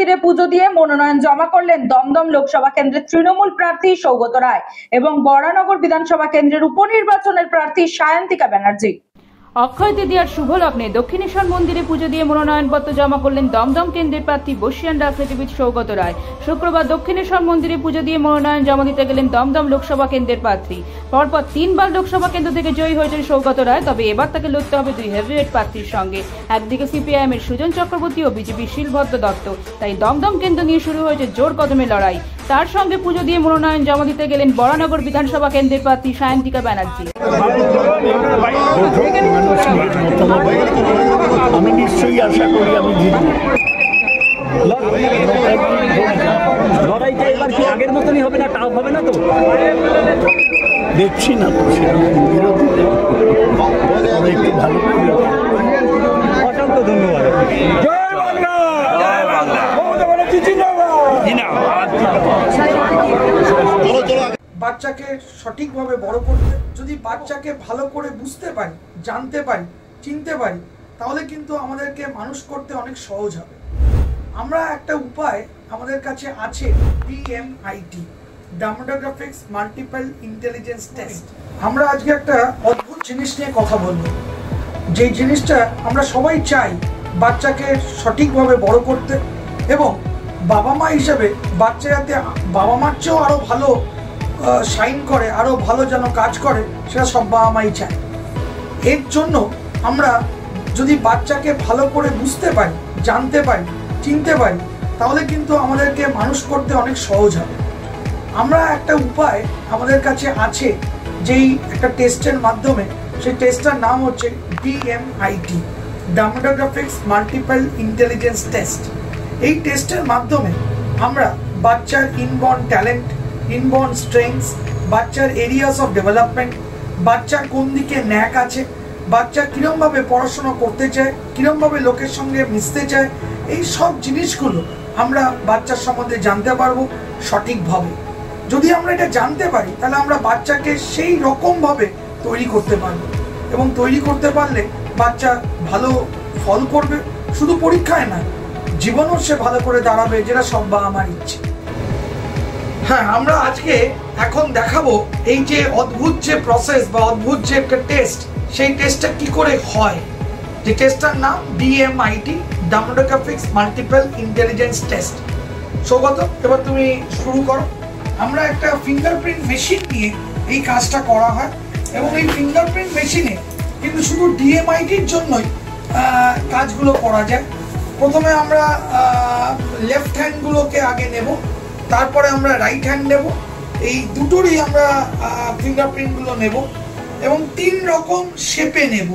মন্দিরে পুজো দিয়ে মনোনয়ন জমা করলেন দমদম লোকসভা কেন্দ্রের তৃণমূল প্রার্থী সৌগত রায় এবং বরানগর বিধানসভা কেন্দ্রের উপনির্বাচনের প্রার্থী সায়ন্তিকা ব্যানার্জি। অক্ষয় তৃতীয়ার শুভ লগ্নে দক্ষিণেশ্বর মন্দিরে পুজো দিয়ে মনোনয়নপত্র জমা করলেন দমদম কেন্দ্রের প্রার্থী বর্ষিয়ান রাজনীতিবিদ সৌগত রায়। শুক্রবার দক্ষিণেশ্বর মন্দিরে পুজো দিয়ে মনোনয়ন জমা দিতে গেলেন দমদম লোকসভা কেন্দ্রের প্রার্থী। পরপর 3 বার লোকসভা কেন্দ্র থেকে জয়ী হয়েছেন সৌগত রায়, তবে এবার তাকে লড়তে হবে 2 হেভিওয়েট প্রার্থীর সঙ্গে। একদিকে সিপিআইএম এর সুজন চক্রবর্তী ও বিজেপির শিলভদ্র দত্ত, তাই দমদম কেন্দ্র নিয়ে শুরু হয়েছে জোর কদমে লড়াই। তার সঙ্গে পুজো দিয়ে মনোনয়ন জমা দিতে গেলেন বরানগর বিধানসভা কেন্দ্রের প্রার্থী সায়ন্তিকা ব্যানার্জি। আমি নিশ্চয়ই আশা করি আমি জিতব। লড়াইটা এবার কি আগের মতনই হবে না, টাফ হবে না তো? দেখছি না তো একটু ভালো। অসংখ্য ধন্যবাদ। জয় বাংলা, জয় বাংলা। বাচ্চাকে সঠিকভাবে বড় করতে, যদি বাচ্চাকে ভালো করে বুঝতে পারি, জানতে পারি, চিনতে পারি, তাহলে কিন্তু আমাদেরকে মানুষ করতে অনেক সহজ হবে। আমরা একটা উপায় আমাদের কাছে আছে, DMIT, demographics multiple intelligence test. আমরা আজকে একটা অদ্ভুত জিনিস নিয়ে কথা বলবো, যে জিনিসটা আমরা সবাই চাই বাচ্চাকে সঠিকভাবে বড় করতে, এবং বাবা মা হিসেবে বাচ্চা যাতে বাবা মার চেয়েও আরও ভালো শাইন করে, আরও ভালো যেন কাজ করে, সেটা সব বাবা মাই চায়। এর জন্য আমরা যদি বাচ্চাকে ভালো করে বুঝতে পারি, জানতে পারি, চিনতে পারি, তাহলে কিন্তু আমাদেরকে মানুষ করতে অনেক সহজ হবে। আমরা একটা উপায় আমাদের কাছে আছে, যেই একটা টেস্টের মাধ্যমে, সেই টেস্টটার নাম হচ্ছে DMIT, demographics multiple intelligence test. এই টেস্টের মাধ্যমে আমরা বাচ্চার ইনবর্ন ট্যালেন্ট, ইনবর্ন স্ট্রেংথস, বাচ্চার এরিয়াস অফ ডেভেলপমেন্ট, বাচ্চার কোন দিকে ন্যাক আছে, বাচ্চা কীরমভাবে পড়াশোনা করতে চায়, কীরমভাবে লোকের সঙ্গে মিশতে চায়, এই সব জিনিসগুলো আমরা বাচ্চার সম্বন্ধে জানতে পারবো সঠিকভাবে। যদি আমরা এটা জানতে পারি, তাহলে আমরা বাচ্চাকে সেই রকমভাবে তৈরি করতে পারবো, এবং তৈরি করতে পারলে বাচ্চা ভালো ফল করবে, শুধু পরীক্ষায় না, জীবনও সে ভালো করে দাঁড়াবে, যেটা সব বাবা মার ইচ্ছে। হ্যাঁ, আমরা আজকে এখন দেখাবো এই যে অদ্ভুত যে প্রসেস বা অদ্ভুত যে একটা টেস্ট, সেই টেস্টটা কি করে হয়। যে টেস্টটার নাম DMIT, demographics multiple intelligence test. Saugata, এবার তুমি শুরু করো। আমরা একটা ফিঙ্গারপ্রিন্ট মেশিন নিয়ে এই কাজটা করা হয়, এবং এই ফিঙ্গারপ্রিন্ট মেশিনে কিন্তু শুধু DMITর জন্যই কাজগুলো করা যায়। প্রথমে আমরা লেফট হ্যান্ডগুলোকে আগে নেব, তারপরে আমরা রাইট হ্যান্ড নেব, এই দুটোরই আমরা ফিঙ্গারপ্রিন্টগুলো নেব, এবং 3 রকম শেপে নেব,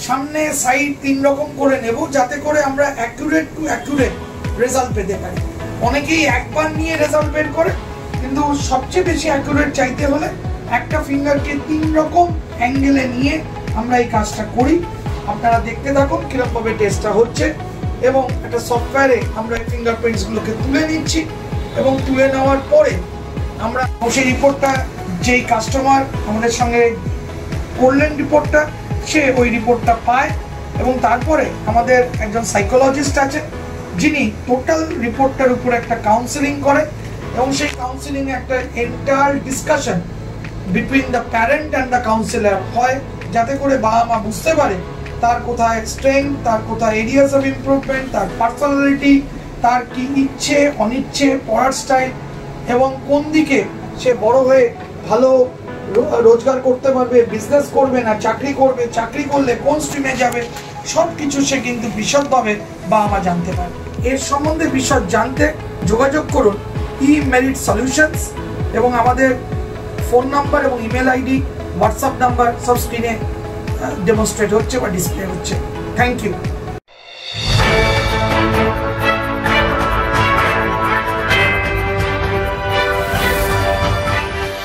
সামনে সাইড 3 রকম করে নেব, যাতে করে আমরা অ্যাকুরেট টু অ্যাকুরেট রেজাল্ট পেতে পারি। অনেকেই একবার নিয়ে রেজাল্ট বের করে, কিন্তু সবচেয়ে বেশি অ্যাকুরেট চাইতে হলে একটা ফিঙ্গারকে 3 রকম অ্যাঙ্গেলে নিয়ে আমরা এই কাজটা করি। আপনারা দেখতে থাকুন কিরকমভাবে টেস্টটা হচ্ছে, এবং একটা সফটওয়্যারে আমরা এই ফিঙ্গারপ্রিন্টসগুলোকে তুলে নিচ্ছি, এবং তুলে নেওয়ার পরে আমরা সেই রিপোর্টটা, যেই কাস্টমার আমাদের সঙ্গে করলেন রিপোর্টটা, সে ওই রিপোর্টটা পায়, এবং তারপরে আমাদের একজন সাইকোলজিস্ট আছে, যিনি টোটাল রিপোর্টটার উপর একটা কাউন্সেলিং করে, এবং সেই কাউন্সেলিংয়ে একটা entire discussion between the parent and the councillor হয়, যাতে করে বাবা মা বুঝতে পারে তার কোথায় স্ট্রেংথ, তার কোথায় এরিয়াস অফ ইমপ্রুভমেন্ট, তার পার্সোনালিটি, তার কি ইচ্ছে অনিচ্ছে, পড়ার স্টাইল, এবং কোন দিকে সে বড় হয়ে ভালো রোজগার করতে পারবে, বিজনেস করবে না চাকরি করবে, চাকরি করলে কোন স্ট্রিমে যাবে, সব কিছু সে কিন্তু বিশদভাবে বাবা মা জানতে পারে। এর সম্বন্ধে বিশদ জানতে যোগাযোগ করুন eMerit Solutions, এবং আমাদের ফোন নাম্বার এবং ইমেল আইডি, হোয়াটসঅ্যাপ নাম্বার সব স্ক্রিনে ডেমনস্ট্রেট হচ্ছে বা ডিসপ্লে হচ্ছে। Thank you.